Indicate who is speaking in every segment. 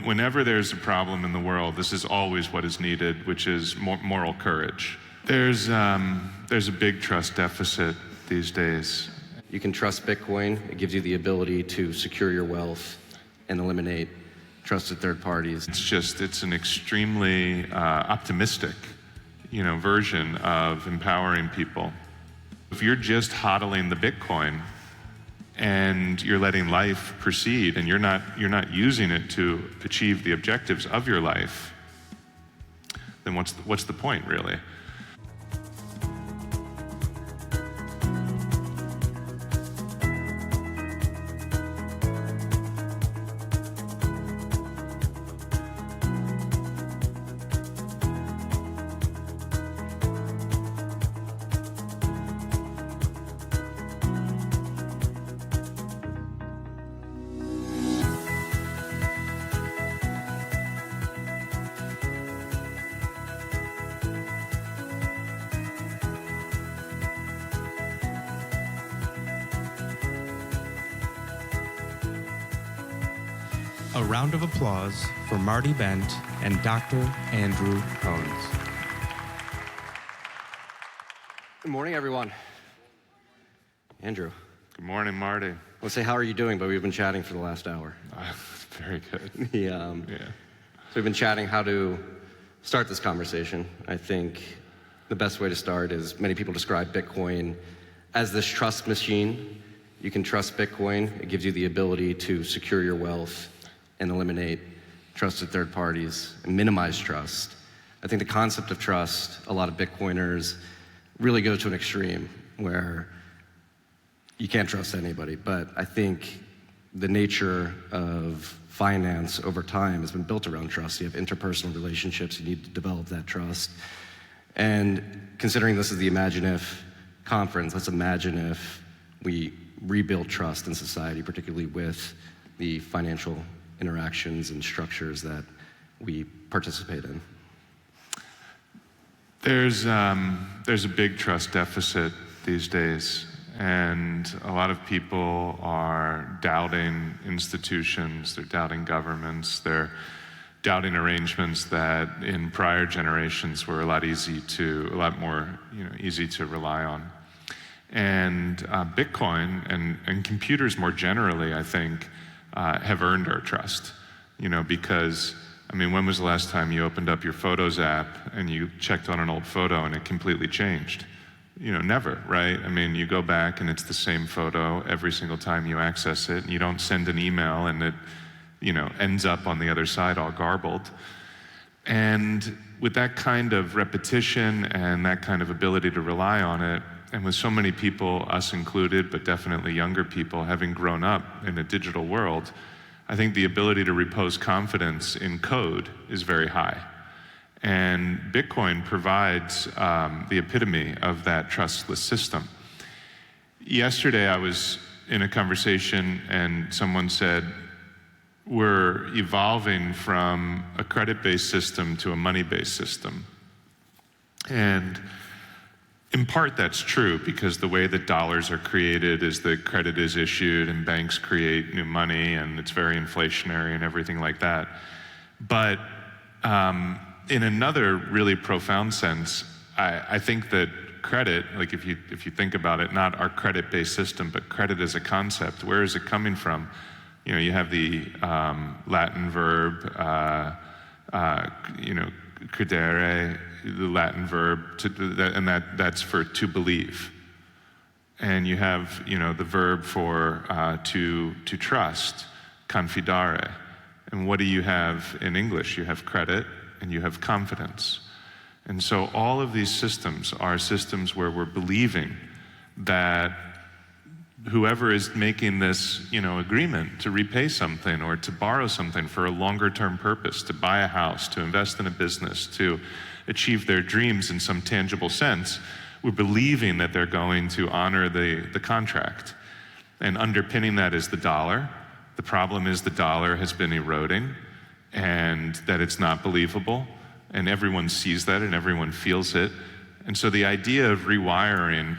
Speaker 1: whenever there's a problem in the world, this is always what is needed, which is moral courage. There's a big trust deficit these days.
Speaker 2: You can trust Bitcoin. It gives you the ability to secure your wealth and eliminate trusted third parties.
Speaker 1: It's an extremely optimistic, version of empowering people. If you're just hodling the Bitcoin and you're letting life proceed and you're not using it to achieve the objectives of your life, then what's the point, really?
Speaker 3: A round of applause for Marty Bent and Dr. Andrew Cones.
Speaker 2: Good morning, everyone. Andrew.
Speaker 1: Good morning, Marty.
Speaker 2: Let's say, how are you doing? But we've been chatting for the last hour.
Speaker 1: Very good.
Speaker 2: So we've been chatting how to start this conversation. I think the best way to start is many people describe Bitcoin as this trust machine. You can trust Bitcoin. It gives you the ability to secure your wealth and eliminate trusted third parties and minimize trust. I think the concept of trust, a lot of Bitcoiners really go to an extreme where you can't trust anybody. But I think the nature of finance over time has been built around trust. You have interpersonal relationships, you need to develop that trust. And considering this is the Imagine If conference, let's imagine if we rebuild trust in society, particularly with the financial interactions and structures that we participate in.
Speaker 1: There's a big trust deficit these days, and a lot of people are doubting institutions, they're doubting governments, they're doubting arrangements that in prior generations were a lot more easy to rely on. And Bitcoin and computers more generally, I think, have earned our trust, because, when was the last time you opened up your Photos app and you checked on an old photo and it completely changed? Never, right? You go back and it's the same photo every single time you access it, and you don't send an email and it, ends up on the other side all garbled. And with that kind of repetition and that kind of ability to rely on it, and with so many people, us included, but definitely younger people, having grown up in a digital world, I think the ability to repose confidence in code is very high. And Bitcoin provides the epitome of that trustless system. Yesterday, I was in a conversation and someone said, we're evolving from a credit-based system to a money-based system. And in part, that's true, because the way that dollars are created is that credit is issued and banks create new money, and it's very inflationary and everything like that. But in another really profound sense, I think that credit, like if you think about it, not our credit-based system, but credit as a concept, where is it coming from? You have the Latin verb, credere, the Latin verb, that's for to believe. And you have, the verb for to trust, confidare. And what do you have in English? You have credit and you have confidence. And so all of these systems are systems where we're believing that whoever is making this, agreement to repay something or to borrow something for a longer term purpose, to buy a house, to invest in a business, to achieve their dreams in some tangible sense, we're believing that they're going to honor the contract. And underpinning that is the dollar. The problem is the dollar has been eroding and that it's not believable. And everyone sees that and everyone feels it. And so the idea of rewiring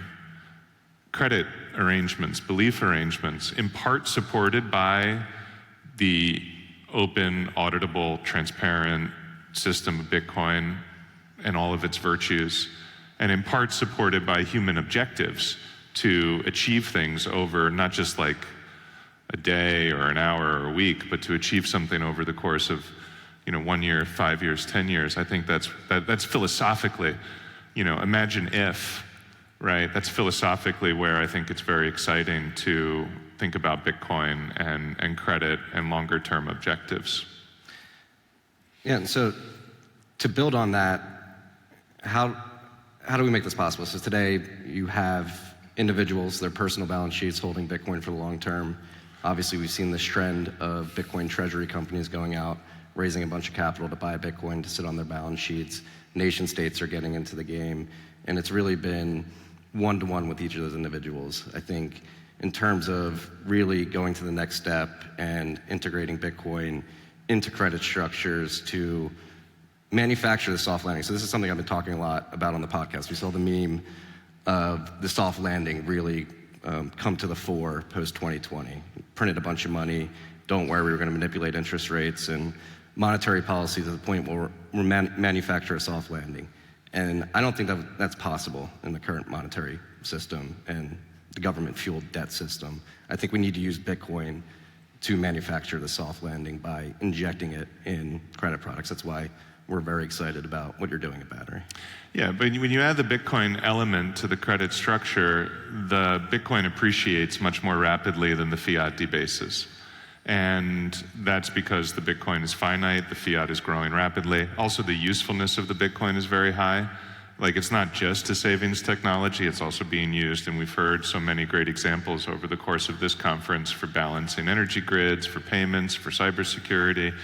Speaker 1: credit arrangements, belief arrangements, in part supported by the open, auditable, transparent system of Bitcoin and all of its virtues, and in part supported by human objectives to achieve things over not just like a day or an hour or a week, but to achieve something over the course of 1 year, 5 years, 10 years. I think that's philosophically, imagine if, right? That's philosophically where I think it's very exciting to think about Bitcoin and credit and longer term objectives.
Speaker 2: Yeah, and so to build on that, how do we make this possible? So today you have individuals, their personal balance sheets holding Bitcoin for the long term. Obviously, we've seen this trend of Bitcoin treasury companies going out, raising a bunch of capital to buy Bitcoin to sit on their balance sheets. Nation states are getting into the game, and it's really been one-to-one with each of those individuals. I think in terms of really going to the next step and integrating Bitcoin into credit structures to manufacture the soft landing. So this is something I've been talking a lot about on the podcast. We saw the meme of the soft landing really come to the fore post-2020. Printed a bunch of money, don't worry, we were going to manipulate interest rates and monetary policy to the point where we'll manufacture a soft landing. And I don't think that's possible in the current monetary system and the government-fueled debt system. I think we need to use Bitcoin to manufacture the soft landing by injecting it in credit products. That's why we're very excited about what you're doing at Battery.
Speaker 1: Yeah, but when you add the Bitcoin element to the credit structure, the Bitcoin appreciates much more rapidly than the fiat debases. And that's because the Bitcoin is finite, the fiat is growing rapidly. Also, the usefulness of the Bitcoin is very high. Like, it's not just a savings technology, it's also being used, and we've heard so many great examples over the course of this conference for balancing energy grids, for payments, for cybersecurity,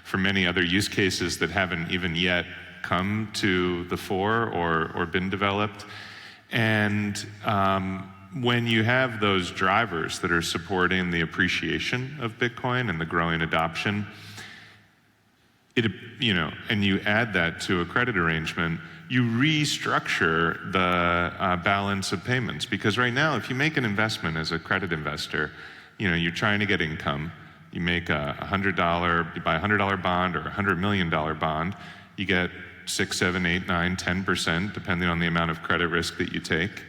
Speaker 1: for many other use cases that haven't even yet come to the fore or been developed. And when you have those drivers that are supporting the appreciation of Bitcoin and the growing adoption, and you add that to a credit arrangement, you restructure the balance of payments. Because right now, if you make an investment as a credit investor, you're trying to get income. You make you buy a $100 bond or a $100 million bond, you get 6, 7, 8, 9, 10%, depending on the amount of credit risk that you take.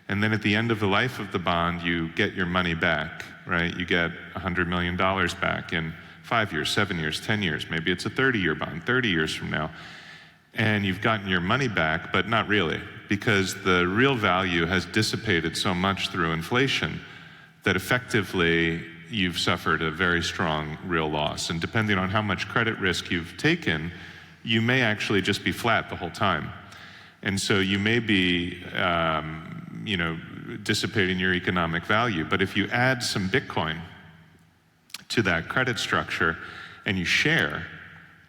Speaker 1: And then at the end of the life of the bond, you get your money back, right? You get $100 million back in 5 years, 7 years, 10 years. Maybe it's a 30-year bond, 30 years from now. And you've gotten your money back, but not really, because the real value has dissipated so much through inflation that effectively you've suffered a very strong real loss. And depending on how much credit risk you've taken, you may actually just be flat the whole time. And so you may be dissipating your economic value. But if you add some Bitcoin to that credit structure and you share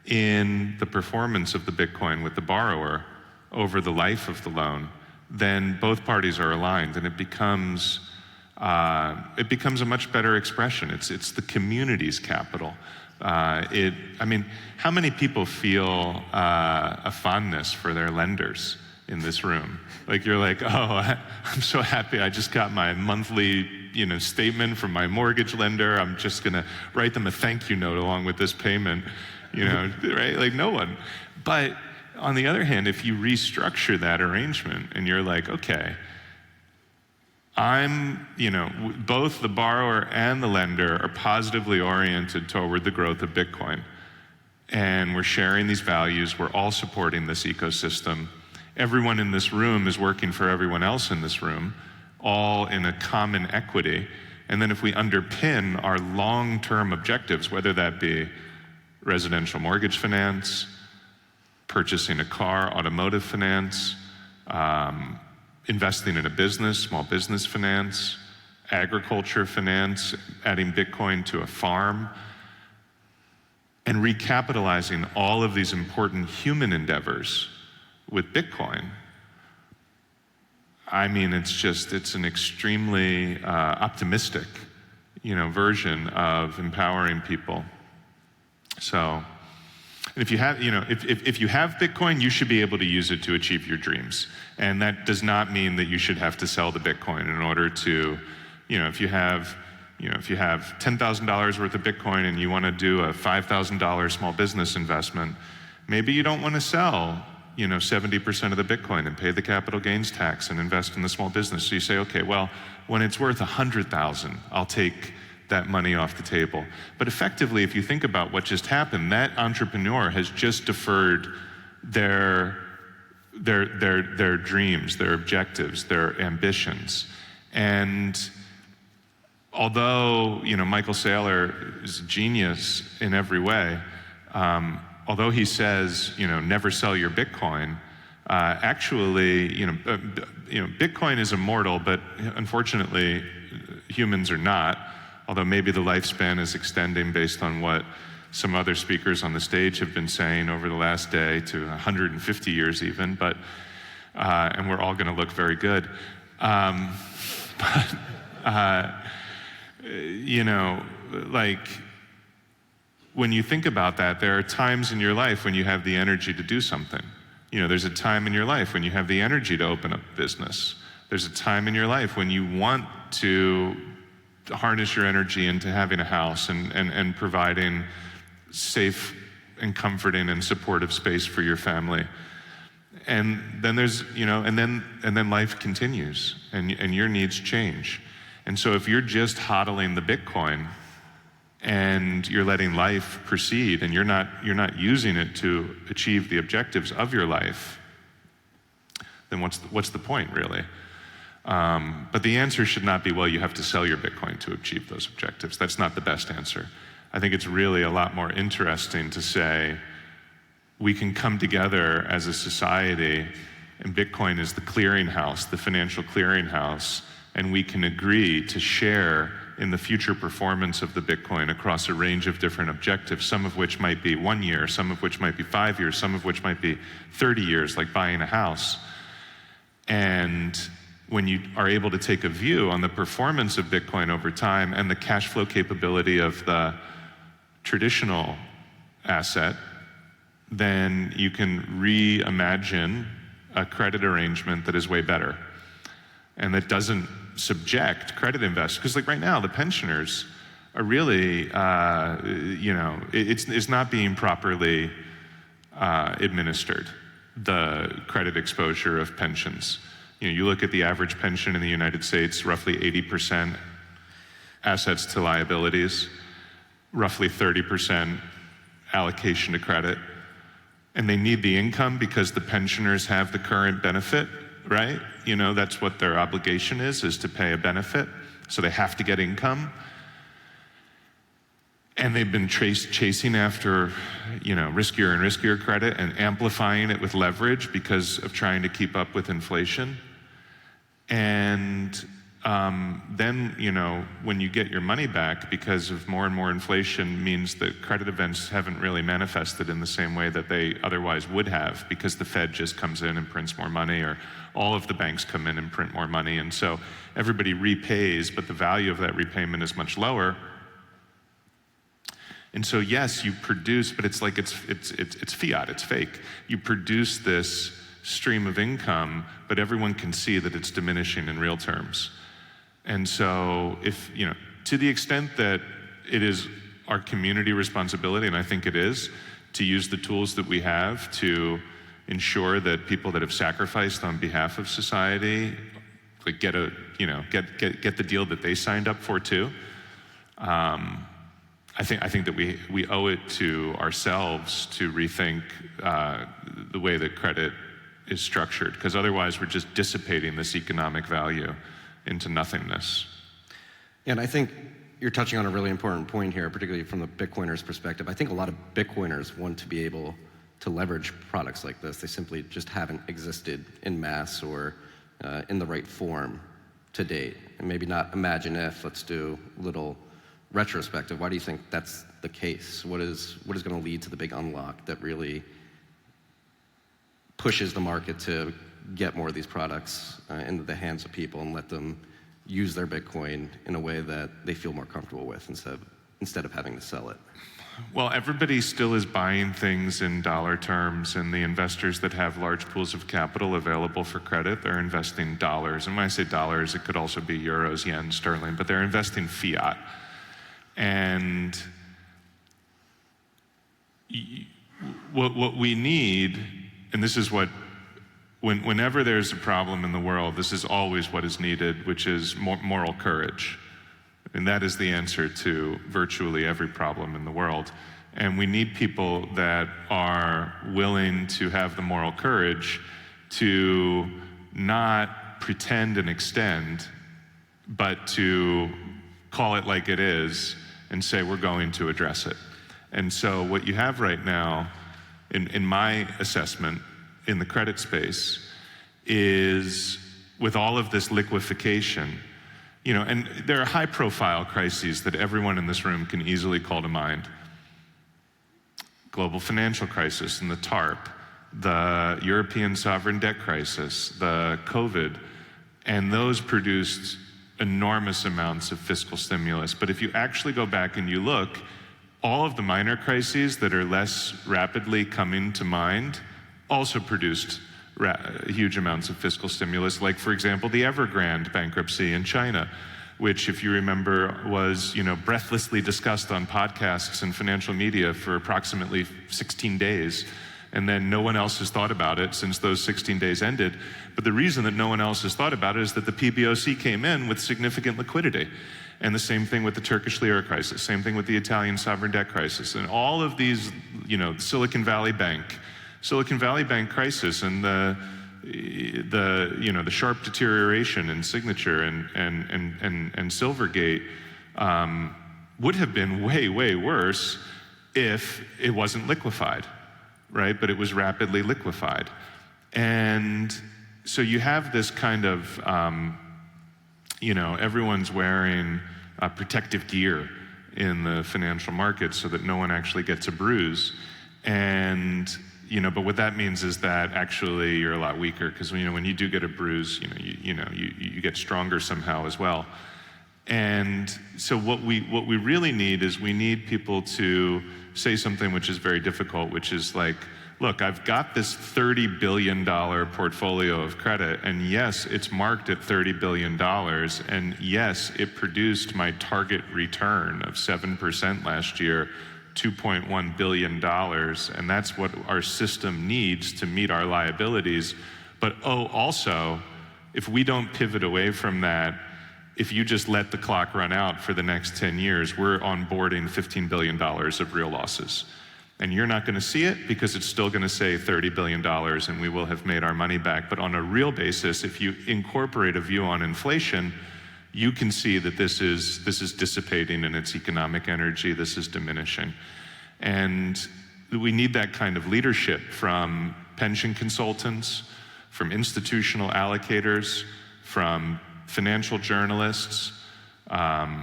Speaker 1: in the performance of the Bitcoin with the borrower over the life of the loan, then both parties are aligned, and it becomes a much better expression. It's the community's capital. How many people feel a fondness for their lenders in this room? Like, you're like, oh, I'm so happy I just got my monthly statement from my mortgage lender. I'm just gonna write them a thank you note along with this payment, right? Like, no one. But on the other hand, if you restructure that arrangement and you're like, okay, both the borrower and the lender are positively oriented toward the growth of Bitcoin, and we're sharing these values, we're all supporting this ecosystem. Everyone in this room is working for everyone else in this room, all in a common equity. And then if we underpin our long-term objectives, whether that be residential mortgage finance, purchasing a car, automotive finance, investing in a business, small business finance, agriculture finance, adding Bitcoin to a farm, and recapitalizing all of these important human endeavors with Bitcoin, it's an extremely optimistic, version of empowering people. So, if you have, if you have Bitcoin, you should be able to use it to achieve your dreams. And that does not mean that you should have to sell the Bitcoin in order to, if you have if you have $10,000 worth of Bitcoin and you want to do a $5,000 small business investment, maybe you don't want to sell 70% of the Bitcoin and pay the capital gains tax and invest in the small business. So you say, okay, well, when it's worth 100,000, I'll take that money off the table. But effectively, if you think about what just happened, that entrepreneur has just deferred their dreams, their objectives, their ambitions. And although, Michael Saylor is a genius in every way, although he says, never sell your Bitcoin, actually, Bitcoin is immortal, but unfortunately, humans are not, although maybe the lifespan is extending based on what some other speakers on the stage have been saying over the last day to 150 years even, and we're all gonna look very good. When you think about that, there are times in your life when you have the energy to do something. There's a time in your life when you have the energy to open up a business. There's a time in your life when you want to harness your energy into having a house and providing safe and comforting and supportive space for your family. And then there's, and then life continues and your needs change. And so if you're just hodling the Bitcoin and you're letting life proceed and you're not using it to achieve the objectives of your life, then what's the point, really? But the answer should not be, well, you have to sell your Bitcoin to achieve those objectives. That's not the best answer. I think it's really a lot more interesting to say we can come together as a society, and Bitcoin is the clearinghouse, the financial clearinghouse, and we can agree to share in the future performance of the Bitcoin across a range of different objectives, some of which might be 1 year, some of which might be 5 years, some of which might be 30 years, like buying a house. And when you are able to take a view on the performance of Bitcoin over time and the cash flow capability of the traditional asset, then you can reimagine a credit arrangement that is way better and that doesn't subject credit investors. Because like right now, the pensioners are really, it's not being properly administered, the credit exposure of pensions. You look at the average pension in the United States, roughly 80% assets to liabilities, roughly 30% allocation to credit. And they need the income because the pensioners have the current benefit, right? That's what their obligation is to pay a benefit. So they have to get income. And they've been chasing after, riskier and riskier credit and amplifying it with leverage because of trying to keep up with inflation. And then, when you get your money back because of more and more inflation means that credit events haven't really manifested in the same way that they otherwise would have because the Fed just comes in and prints more money, or all of the banks come in and print more money. And so everybody repays, but the value of that repayment is much lower. And so yes, you produce, but it's like it's fiat, it's fake. You produce this stream of income, but everyone can see that it's diminishing in real terms. And so if, to the extent that it is our community responsibility, and I think it is, to use the tools that we have to ensure that people that have sacrificed on behalf of society like get the deal that they signed up for too. I think that we owe it to ourselves to rethink the way that credit is structured, because otherwise we're just dissipating this economic value into nothingness.
Speaker 2: And I think you're touching on a really important point here, particularly from the Bitcoiners' perspective. I think a lot of Bitcoiners want to be able to leverage products like this. They simply just haven't existed in mass or in the right form to date. And maybe not imagine if, let's do a little retrospective. Why do you think that's the case? What is going to lead to the big unlock that really pushes the market to get more of these products into the hands of people and let them use their Bitcoin in a way that they feel more comfortable with instead of having to sell it?
Speaker 1: Well, everybody still is buying things in dollar terms, and the investors that have large pools of capital available for credit, they're investing dollars. And when I say dollars, it could also be euros, yen, sterling, but they're investing fiat. And what we need, and this is what, whenever there's a problem in the world, this is always what is needed, which is moral courage. And that is the answer to virtually every problem in the world. And we need people that are willing to have the moral courage to not pretend and extend, but to call it like it is and say, we're going to address it. And so what you have right now, in my assessment, in the credit space, is with all of this liquefaction, and there are high-profile crises that everyone in this room can easily call to mind. Global financial crisis and the TARP, the European sovereign debt crisis, the COVID, and those produced enormous amounts of fiscal stimulus. But if you actually go back and you look, all of the minor crises that are less rapidly coming to mind also produced huge amounts of fiscal stimulus, like, for example, the Evergrande bankruptcy in China, which, if you remember, was breathlessly discussed on podcasts and financial media for approximately 16 days. And then no one else has thought about it since those 16 days ended. But the reason that no one else has thought about it is that the PBOC came in with significant liquidity. And the same thing with the Turkish lira crisis, same thing with the Italian sovereign debt crisis. And all of these, Silicon Valley Bank crisis and the sharp deterioration in Signature and Silvergate would have been way, way worse if it wasn't liquefied, right? But it was rapidly liquefied. And so you have this kind of, everyone's wearing protective gear in the financial markets so that no one actually gets a bruise. And but what that means is that actually you're a lot weaker, because when you do get a bruise, you get stronger somehow as well. And so what we really need is we need people to say something which is very difficult, which is like, look, I've got this $30 billion portfolio of credit, and yes, it's marked at $30 billion, and yes, it produced my target return of 7% last year, $2.1 billion, and that's what our system needs to meet our liabilities. But also, if we don't pivot away from that, if you just let the clock run out for the next 10 years, we're onboarding $15 billion of real losses. And you're not gonna see it because it's still gonna say $30 billion and we will have made our money back. But on a real basis, if you incorporate a view on inflation, you can see that this is dissipating in its economic energy, this is diminishing. And we need that kind of leadership from pension consultants, from institutional allocators, from financial journalists.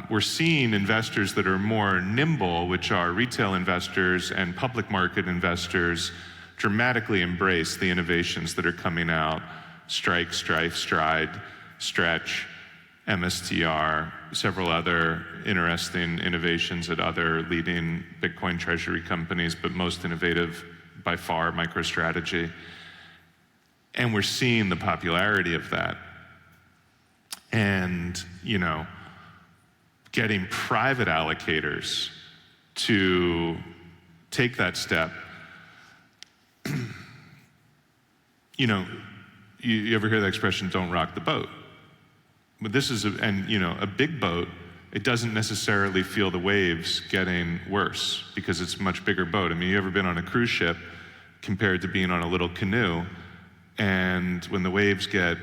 Speaker 1: We're seeing investors that are more nimble, which are retail investors and public market investors, dramatically embrace the innovations that are coming out. Strike, Strife, Stride, Stretch, MSTR, several other interesting innovations at other leading Bitcoin treasury companies, but most innovative by far, MicroStrategy. And we're seeing the popularity of that. And, getting private allocators to take that step. You ever hear the expression, don't rock the boat? But this is a big boat, it doesn't necessarily feel the waves getting worse because it's a much bigger boat. I mean, you ever been on a cruise ship compared to being on a little canoe? And when the waves get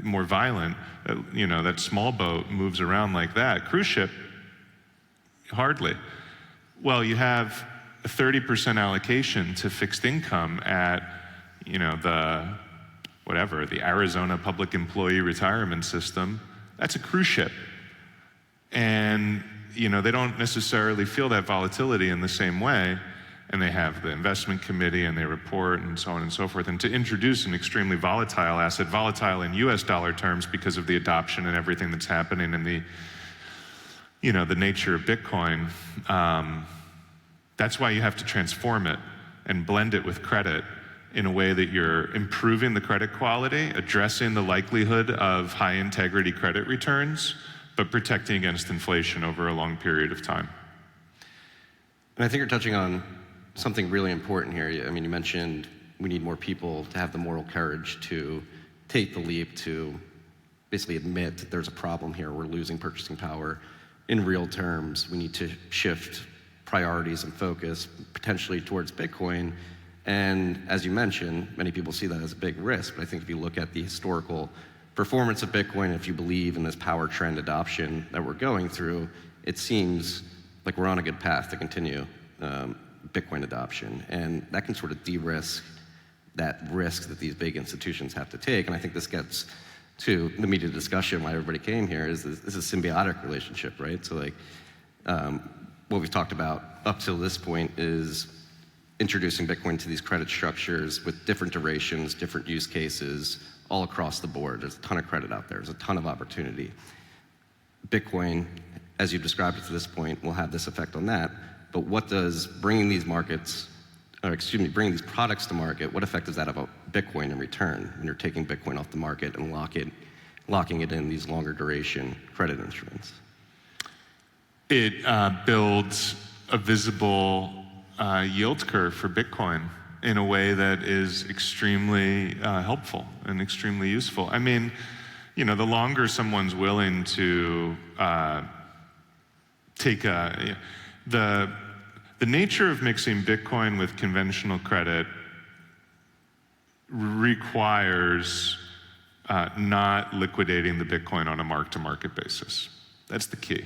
Speaker 1: more violent, that small boat moves around like that. Cruise ship, hardly. Well, you have a 30% allocation to fixed income at, the Arizona Public Employee Retirement System. That's a cruise ship. And, they don't necessarily feel that volatility in the same way. And they have the investment committee and they report and so on and so forth. And to introduce an extremely volatile asset, volatile in US dollar terms because of the adoption and everything that's happening in the, the nature of Bitcoin, that's why you have to transform it and blend it with credit in a way that you're improving the credit quality, addressing the likelihood of high integrity credit returns, but protecting against inflation over a long period of time.
Speaker 2: And I think you're touching on something really important here. I mean, you mentioned we need more people to have the moral courage to take the leap to basically admit that there's a problem here. We're losing purchasing power in real terms. We need to shift priorities and focus potentially towards Bitcoin. And as you mentioned, many people see that as a big risk. But I think if you look at the historical performance of Bitcoin, if you believe in this power trend adoption that we're going through, it seems like we're on a good path to continue Bitcoin adoption. And that can sort of de-risk that risk that these big institutions have to take. And I think this gets to the meat of the discussion, why everybody came here, is this is a symbiotic relationship, right? So like what we've talked about up till this point is introducing Bitcoin to these credit structures with different durations, different use cases, all across the board. There's a ton of credit out there. There's a ton of opportunity. Bitcoin, as you described it to this point, will have this effect on that. But what does bringing these products to market, what effect does that have on Bitcoin in return when you're taking Bitcoin off the market and locking it in these longer duration credit instruments?
Speaker 1: It builds a visible yield curve for Bitcoin in a way that is extremely helpful and extremely useful. I mean, the longer someone's willing to take the nature of mixing Bitcoin with conventional credit requires not liquidating the Bitcoin on a mark-to-market basis. That's the key.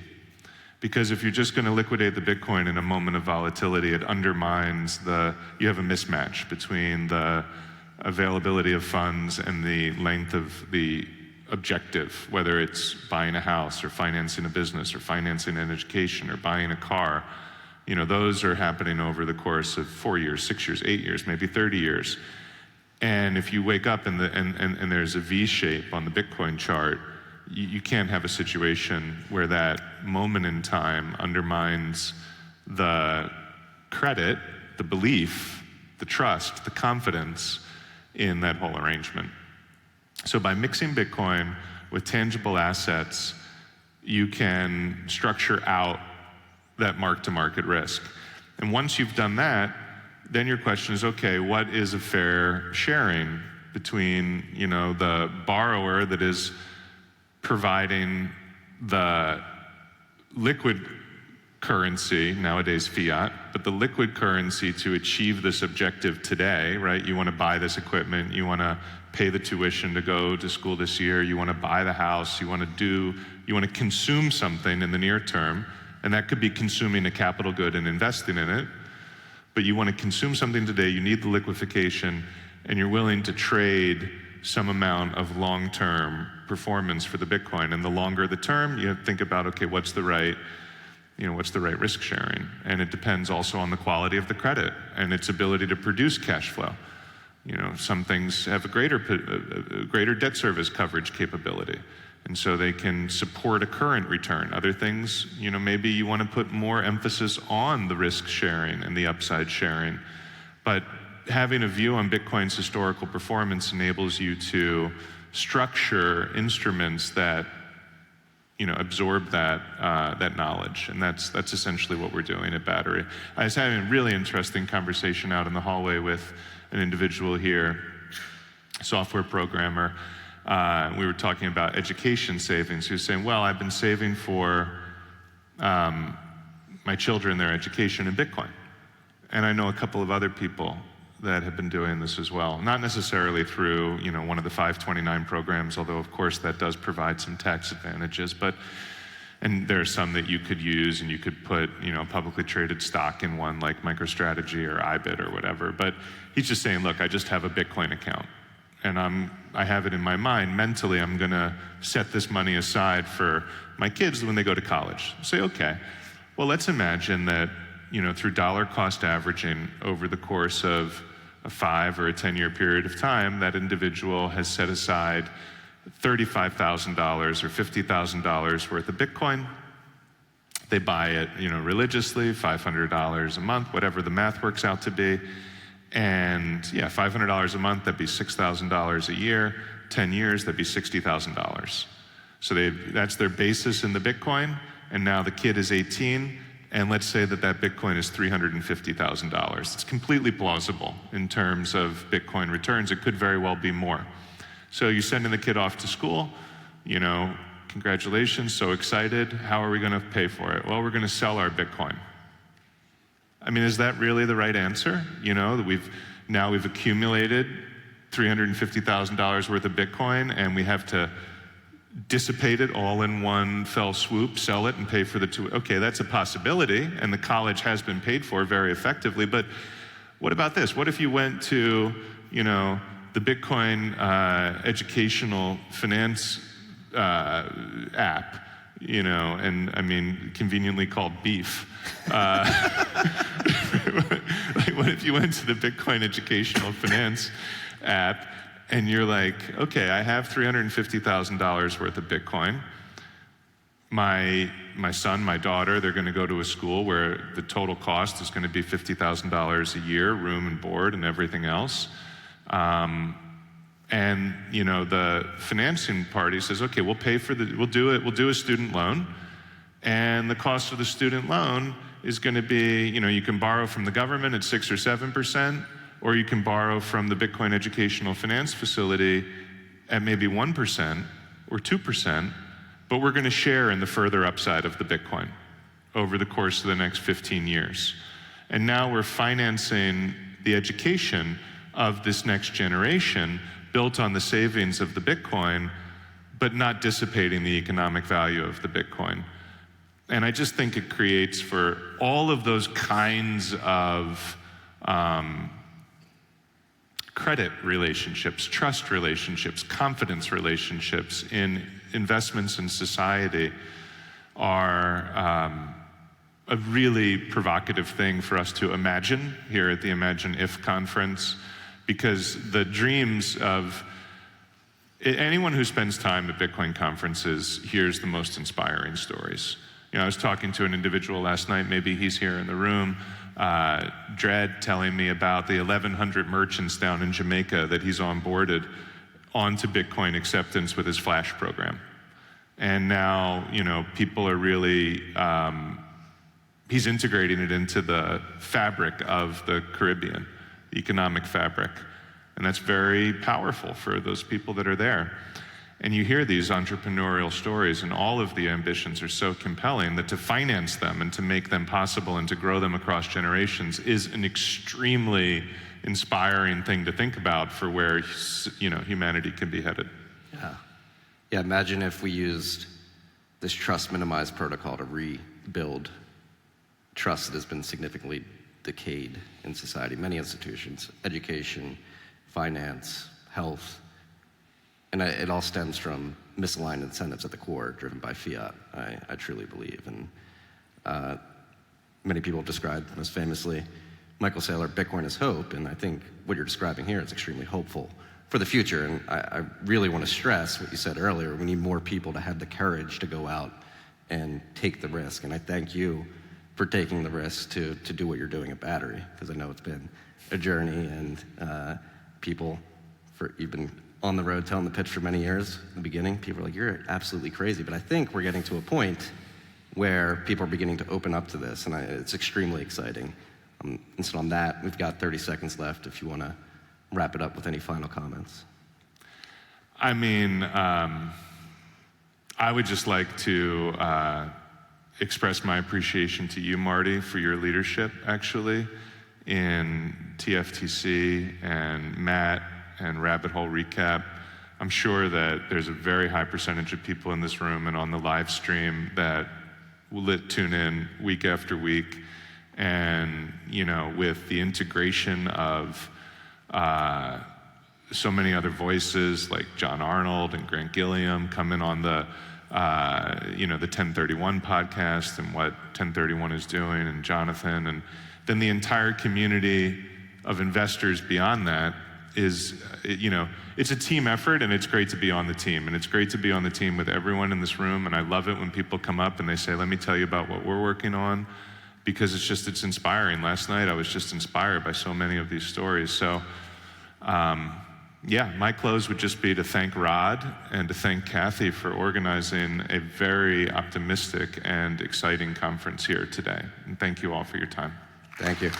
Speaker 1: Because if you're just going to liquidate the Bitcoin in a moment of volatility, it undermines you have a mismatch between the availability of funds and the length of the objective, whether it's buying a house or financing a business or financing an education or buying a car. Those are happening over the course of 4 years, 6 years, 8 years, maybe 30 years. And if you wake up and there's a V shape on the Bitcoin chart, you can't have a situation where that moment in time undermines the credit, the belief, the trust, the confidence in that whole arrangement. So by mixing Bitcoin with tangible assets, you can structure out that mark-to-market risk. And once you've done that, then your question is, okay, what is a fair sharing between, the borrower that is providing the liquid currency, nowadays fiat, but the liquid currency to achieve this objective today, right? You want to buy this equipment, you want to pay the tuition to go to school this year, you want to buy the house, you want to consume something in the near term, and that could be consuming a capital good and investing in it, but you want to consume something today, you need the liquefaction, and you're willing to trade some amount of long-term performance for the Bitcoin. And the longer the term, you think about, okay, what's the right risk sharing? And it depends also on the quality of the credit and its ability to produce cash flow. Some things have a greater debt service coverage capability, and so they can support a current return. Other things, maybe you want to put more emphasis on the risk sharing and the upside sharing. But having a view on Bitcoin's historical performance enables you to structure instruments that absorb that knowledge, and that's essentially what we're doing at Battery. I was having a really interesting conversation out in the hallway with an individual here, software programmer. We were talking about education savings. He was saying, well, I've been saving for my children, their education in Bitcoin. And I know a couple of other people that have been doing this as well. Not necessarily through, one of the 529 programs, although of course that does provide some tax advantages, and there are some that you could use, and you could put, publicly traded stock in one like MicroStrategy or IBIT or whatever. But he's just saying, look, I just have a Bitcoin account, and I have it in my mind, mentally, I'm gonna set this money aside for my kids when they go to college. Say, okay, well, let's imagine that, through dollar cost averaging over the course of a 5 or a 10-year period of time, that individual has set aside $35,000 or $50,000 worth of Bitcoin, They buy it, religiously, $500 a month, whatever the math works out to be. And yeah, $500 a month, that'd be $6,000 a year. 10 years, that'd be $60,000. So that's their basis in the Bitcoin. And now the kid is 18, and let's say that Bitcoin is $350,000. It's completely plausible in terms of Bitcoin returns. It could very well be more. So you're sending the kid off to school, congratulations, so excited. How are we going to pay for it? Well, we're going to sell our Bitcoin. I mean, is that really the right answer? That we've accumulated $350,000 worth of Bitcoin, and we have to dissipate it all in one fell swoop, sell it, and pay for the two. Okay, that's a possibility, and the college has been paid for very effectively. But what about this? What if you went to, the Bitcoin educational finance app, and I mean, conveniently called Beef. Like, what if you went to the Bitcoin educational finance app and you're like, okay, I have $350,000 worth of Bitcoin. My son, my daughter, they're going to go to a school where the total cost is going to be $50,000 a year, room and board and everything else. And the financing party says, okay, we'll do a student loan, and the cost of the student loan is going to be, you can borrow from the government at 6 or 7%, or you can borrow from the Bitcoin educational finance facility at maybe 1% or 2%, but we're going to share in the further upside of the Bitcoin over the course of the next 15 years. And now we're financing the education of this next generation built on the savings of the Bitcoin, but not dissipating the economic value of the Bitcoin. And I just think it creates for all of those kinds of credit relationships, trust relationships, confidence relationships in investments in society are a really provocative thing for us to imagine here at the Imagine If conference, because the dreams of anyone who spends time at Bitcoin conferences hears the most inspiring stories. I was talking to an individual last night, maybe he's here in the room, Dredd, telling me about the 1,100 merchants down in Jamaica that he's onboarded onto Bitcoin acceptance with his Flash program. And now, people are really, he's integrating it into the fabric of the Caribbean, the economic fabric. And that's very powerful for those people that are there. And you hear these entrepreneurial stories, and all of the ambitions are so compelling that to finance them and to make them possible and to grow them across generations is an extremely inspiring thing to think about for where, humanity can be headed.
Speaker 2: Yeah, imagine if we used this trust minimized protocol to rebuild trust that has been significantly decayed in society, many institutions, education, finance, health. And it all stems from misaligned incentives at the core, driven by fiat, I truly believe. And many people have described, most famously, Michael Saylor, Bitcoin is hope, and I think what you're describing here is extremely hopeful for the future. And I really want to stress what you said earlier. We need more people to have the courage to go out and take the risk. And I thank you for taking the risk to do what you're doing at Battery, because I know it's been a journey, and you've been on the road telling the pitch for many years. In the beginning, people are like, you're absolutely crazy. But I think we're getting to a point where people are beginning to open up to this, and it's extremely exciting. And so on that, we've got 30 seconds left if you want to wrap it up with any final comments.
Speaker 1: I mean, I would just like to express my appreciation to you, Marty, for your leadership, actually, in TFTC, and Matt, and Rabbit Hole Recap. I'm sure that there's a very high percentage of people in this room and on the live stream that will tune in week after week. And, with the integration of so many other voices like John Arnold and Grant Gilliam coming on the 1031 podcast and what 1031 is doing, and Jonathan, and then the entire community of investors beyond that, it's a team effort, and it's great to be on the team. And it's great to be on the team with everyone in this room. And I love it when people come up and they say, let me tell you about what we're working on, because it's inspiring. Last night, I was just inspired by so many of these stories. So, my close would just be to thank Rod and to thank Kathy for organizing a very optimistic and exciting conference here today. And thank you all for your time.
Speaker 2: Thank you.